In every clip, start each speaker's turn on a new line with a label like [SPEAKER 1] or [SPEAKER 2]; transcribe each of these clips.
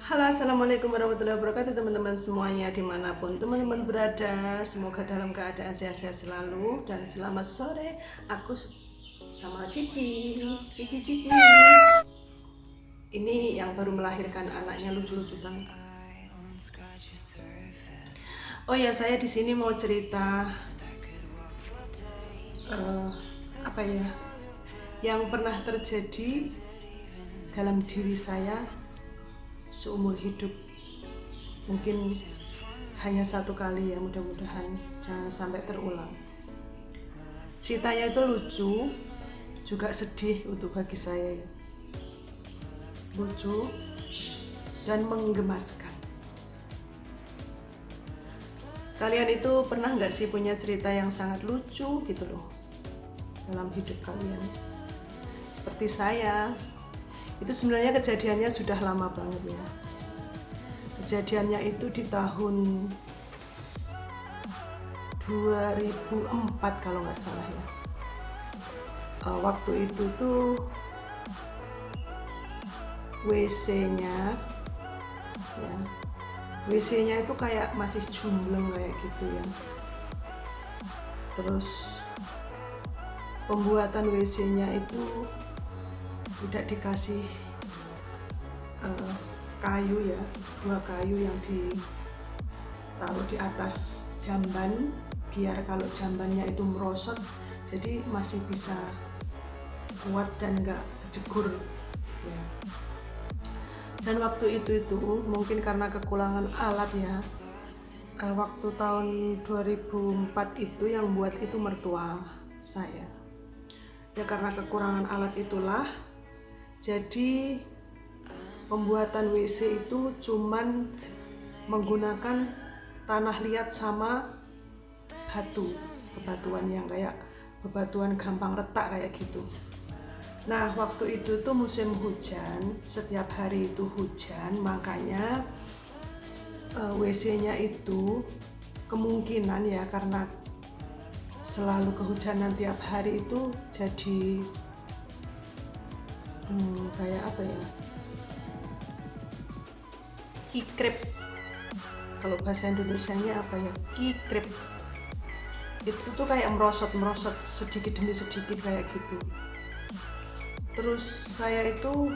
[SPEAKER 1] Halo, assalamualaikum warahmatullahi wabarakatuh teman-teman semuanya dimanapun teman-teman berada. Semoga dalam keadaan sehat-sehat selalu. Dan selamat sore, aku sama Cici. Ini yang baru melahirkan anaknya, lucu-lucu banget. Oh ya, saya di sini mau cerita eh, apa ya yang pernah terjadi dalam diri saya seumur hidup. Mungkin hanya satu kali ya, mudah-mudahan jangan sampai terulang. Ceritanya itu lucu, juga sedih untuk bagi saya ya. Lucu dan menggemaskan. Kalian itu pernah nggak sih punya cerita yang sangat lucu gitu loh dalam hidup kalian? Seperti saya, itu sebenarnya kejadiannya sudah lama banget ya. Kejadiannya itu di tahun 2004 kalau nggak salah ya. Waktu itu tuh WC-nya ya, WC-nya itu kayak masih jumbleng kayak gitu ya. Terus pembuatan WC-nya itu tidak dikasih kayu ya, dua kayu yang ditaruh di atas jamban biar kalau jambannya itu merosot jadi masih bisa kuat dan nggak jegur ya. Dan waktu itu mungkin karena kekurangan alat ya, waktu tahun 2004 itu yang buat itu mertua saya ya. Karena kekurangan alat itulah jadi pembuatan WC itu cuman menggunakan tanah liat sama bebatuan yang kayak bebatuan gampang retak kayak gitu. Nah, waktu itu tuh musim hujan, setiap hari itu hujan, makanya WC-nya itu kemungkinan ya karena selalu kehujanan tiap hari itu jadi kayak apa ya, kikrip. Kalau bahasa Indonesianya apa ya, kikrip. Itu tuh kayak merosot sedikit demi sedikit kayak gitu. Terus saya itu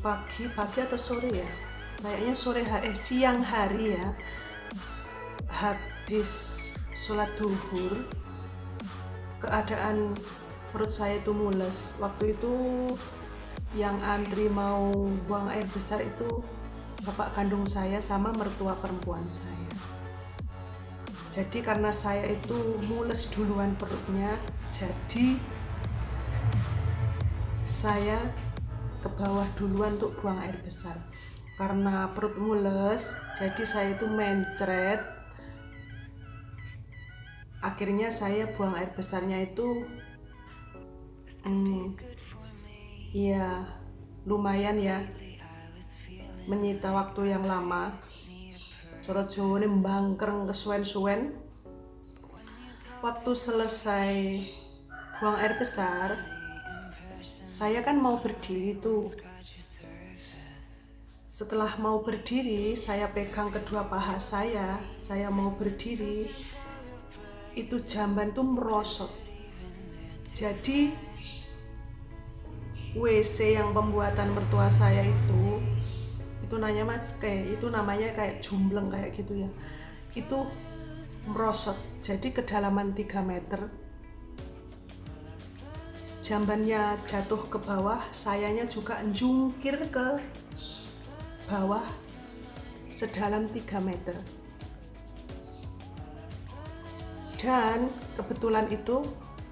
[SPEAKER 1] pagi atau sore ya, kayaknya siang hari ya, habis sholat duhur, keadaan perut saya itu mules. Waktu itu yang antri mau buang air besar itu bapak kandung saya sama mertua perempuan saya. Jadi karena saya itu mules duluan perutnya, jadi saya ke bawah duluan untuk buang air besar. Karena perut mules, jadi saya itu mencret. Akhirnya saya buang air besarnya itu ya lumayan ya, menyita waktu yang lama. Coro Jawane mbangkreng kesuwen-suwen. Waktu selesai buang air besar, saya kan mau berdiri tuh. Setelah mau berdiri, saya pegang kedua paha saya mau berdiri. Itu jamban tuh merosot. Jadi WC yang pembuatan mertua saya itu namanya kayak jumbleng kayak gitu ya. Itu merosot. Jadi kedalaman 3 meter. Jambannya jatuh ke bawah, sayanya juga jungkir ke bawah sedalam 3 meter. Dan kebetulan itu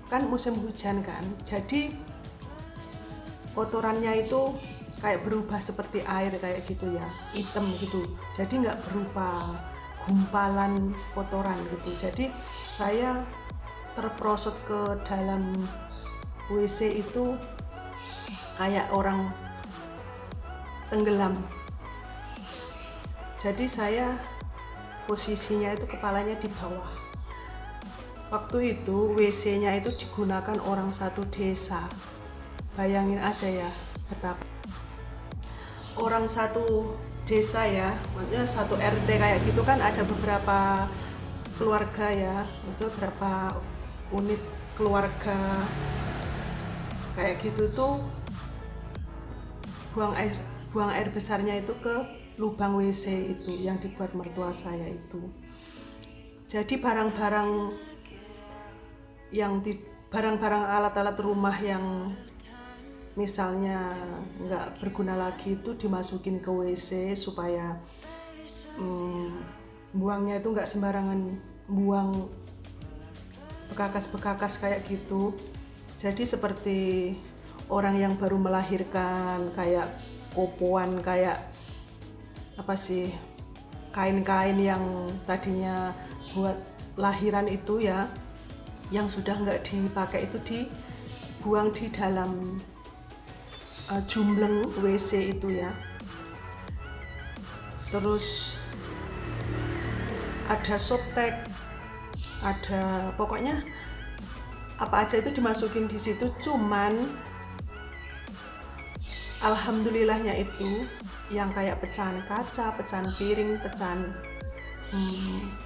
[SPEAKER 1] kan musim hujan kan, jadi kotorannya itu kayak berubah seperti air kayak gitu ya, hitam gitu. Jadi nggak berupa gumpalan kotoran gitu. Jadi saya terperosot ke dalam WC itu kayak orang tenggelam. Jadi saya posisinya itu kepalanya di bawah. Waktu itu WC-nya itu digunakan orang satu desa. Bayangin aja ya betapa. orang satu desa ya, maksudnya satu RT kayak gitu kan ada beberapa keluarga ya, maksudnya beberapa unit keluarga kayak gitu tuh buang air besarnya itu ke lubang WC itu yang dibuat mertua saya itu. Jadi barang-barang alat-alat rumah yang misalnya nggak berguna lagi itu dimasukin ke WC supaya buangnya itu nggak sembarangan buang bekas-bekas kayak gitu. Jadi seperti orang yang baru melahirkan, kayak kopoan, kayak kain-kain yang tadinya buat lahiran itu ya, yang sudah nggak dipakai itu dibuang di dalam jumleng WC itu ya. Terus ada softtek, ada pokoknya apa aja itu dimasukin di situ. Cuman alhamdulillahnya itu yang kayak pecahan kaca, pecahan piring, pecahan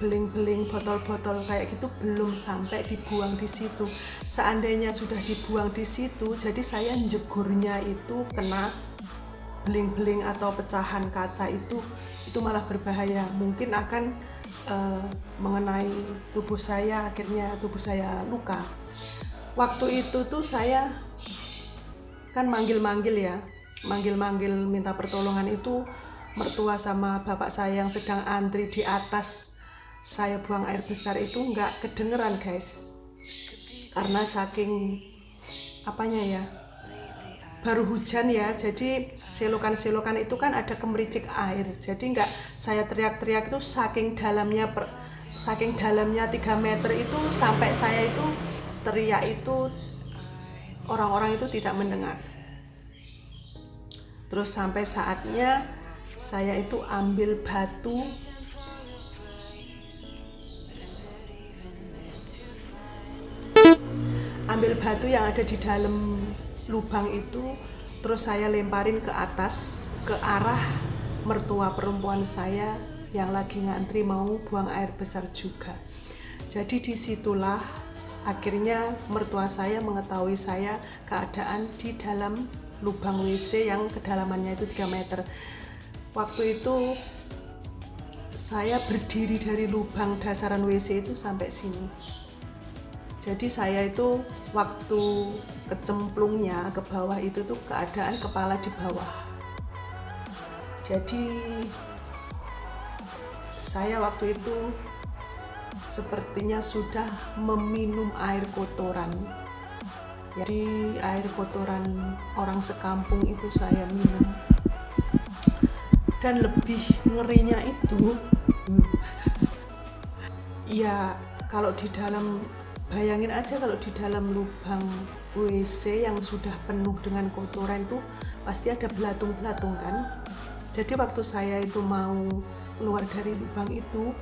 [SPEAKER 1] beling-beling, botol-botol kayak gitu belum sampai dibuang di situ. Seandainya sudah dibuang di situ, jadi saya jegurnya itu kena beling-beling atau pecahan kaca itu malah berbahaya. Mungkin akan mengenai tubuh saya, akhirnya tubuh saya luka. Waktu itu tuh saya kan manggil-manggil minta pertolongan itu mertua sama bapak saya yang sedang antri di atas saya buang air besar itu nggak kedengeran guys, karena saking baru hujan ya, jadi selokan itu kan ada kemericik air, jadi nggak saya teriak-teriak itu saking dalamnya 3 meter itu, sampai saya itu teriak itu orang-orang itu tidak mendengar. Terus sampai saatnya saya itu ambil batu yang ada di dalam lubang itu, terus saya lemparin ke atas ke arah mertua perempuan saya yang lagi ngantri mau buang air besar juga. Jadi disitulah akhirnya mertua saya mengetahui saya keadaan di dalam lubang WC yang kedalamannya itu 3 meter. Waktu itu saya berdiri dari lubang dasaran WC itu sampai sini. Jadi saya itu waktu kecemplungnya ke bawah itu tuh keadaan kepala di bawah. Jadi saya waktu itu sepertinya sudah meminum air kotoran. Jadi air kotoran orang sekampung itu saya minum. Dan lebih ngerinya itu ya kalau di dalam, bayangin aja kalau di dalam lubang WC yang sudah penuh dengan kotoran itu pasti ada belatung-belatung kan. Jadi waktu saya itu mau keluar dari lubang itu,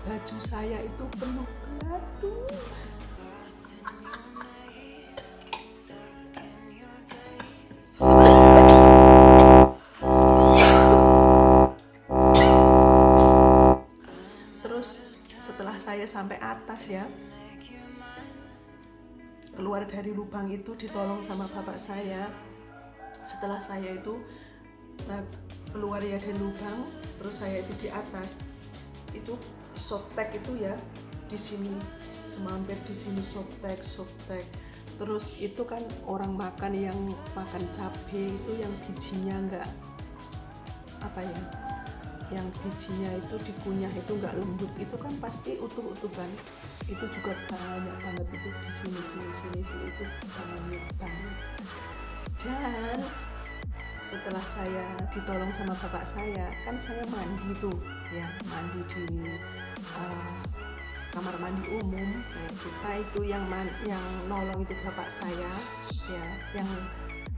[SPEAKER 1] baju saya itu penuh belatung. Terus setelah saya sampai atas ya, keluar dari lubang itu ditolong sama bapak saya. Setelah saya itu keluar ya dari lubang, terus saya itu di atas itu softtek itu ya, di sini semampir di sini softtek. Terus itu kan orang yang makan cabai itu yang bijinya enggak yang bijinya itu dikunyah itu enggak lembut, itu kan pasti utuh kan, itu juga banyak banget itu di sini itu banyak banget. Dan setelah saya ditolong sama bapak saya, kan saya mandi tuh ya, mandi di kamar mandi umum kayak kita itu, yang nolong itu bapak saya ya, yang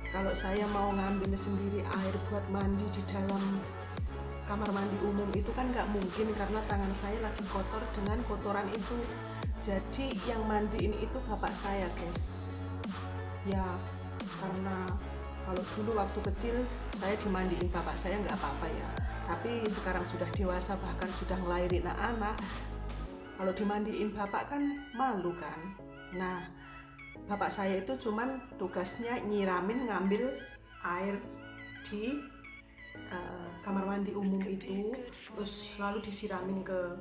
[SPEAKER 1] kalau saya mau ngambil sendiri air buat mandi di dalam kamar mandi umum itu kan nggak mungkin, karena tangan saya lagi kotor dengan kotoran itu. Jadi yang mandiin itu bapak saya guys ya. karena kalau dulu waktu kecil saya dimandiin bapak saya nggak apa-apa ya, tapi sekarang sudah dewasa bahkan sudah ngelahirin anak, kalau dimandiin bapak kan malu kan. Nah, bapak saya itu cuman tugasnya nyiramin, ngambil air di kamar mandi umum itu, terus lalu disiramin ke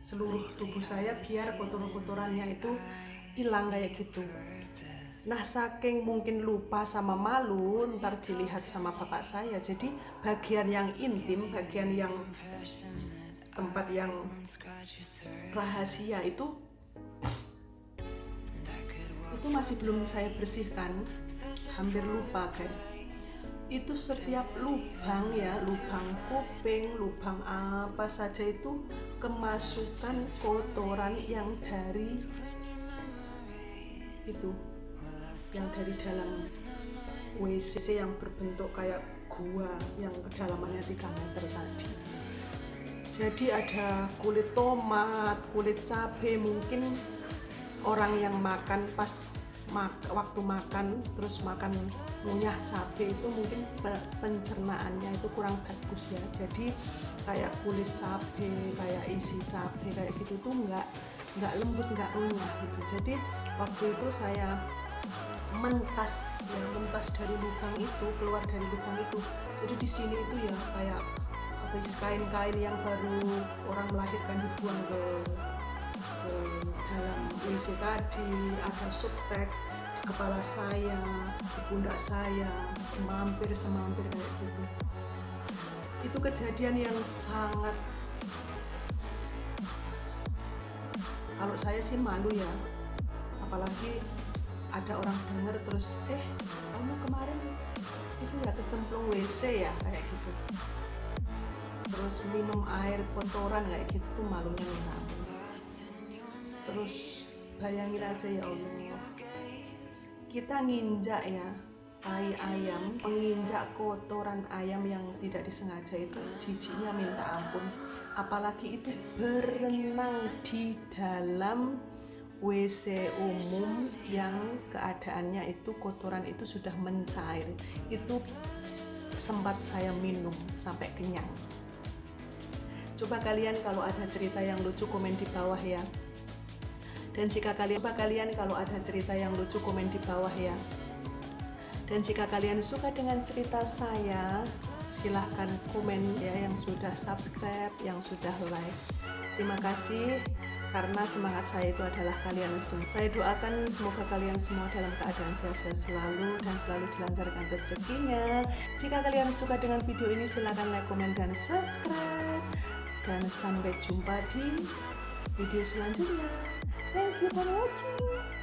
[SPEAKER 1] seluruh tubuh saya biar kotoran-kotorannya itu hilang kayak gitu. Nah, saking mungkin lupa sama malu, ntar dilihat sama bapak saya, jadi bagian yang intim, bagian yang tempat yang rahasia itu masih belum saya bersihkan, hampir lupa guys. Itu setiap lubang ya, lubang kuping, lubang apa saja itu kemasukan kotoran yang dari itu, yang dari dalam WC yang berbentuk kayak gua yang kedalamannya 3 meter tadi. Jadi ada kulit tomat, kulit cabai, mungkin orang yang makan pas waktu makan terus makan ngunyah cabai itu mungkin pencernaannya itu kurang bagus ya. Jadi kayak kulit cabai, kayak isi cabai kayak gitu tuh nggak lembut, nggak ngunyah gitu. Jadi waktu itu saya mentas dari lubang itu, keluar dari lubang itu. Jadi di sini itu ya kayak habis kain-kain yang baru orang melahirkan dibuang ke dalam WC tadi, ada subtek di kepala saya, di pundak saya, semampir kayak gitu. Itu kejadian yang sangat, kalau saya sih malu ya, apalagi ada orang dengar terus kamu kemarin itu ya kecemplung WC ya kayak gitu, terus minum air kotoran kayak gitu tuh malunya minta ampun. Terus bayangin aja ya Allah, kita nginjak ya tai ayam, menginjak kotoran ayam yang tidak disengaja itu jijiknya minta ampun. Apalagi itu berenang di dalam WC umum yang keadaannya itu kotoran itu sudah mencair. Itu sempat saya minum sampai kenyang. Coba kalian kalau ada cerita yang lucu komen di bawah ya. Dan jika kalian kalau ada cerita yang lucu komen di bawah ya. Dan jika kalian suka dengan cerita saya, silahkan komen ya, yang sudah subscribe, yang sudah like. Terima kasih karena semangat saya itu adalah kalian semua. Saya doakan semoga kalian semua dalam keadaan sehat-sehat selalu dan selalu dilancarkan rezekinya. Jika kalian suka dengan video ini silahkan like, komen, dan subscribe. Dan sampai jumpa di video selanjutnya. Thank you for watching.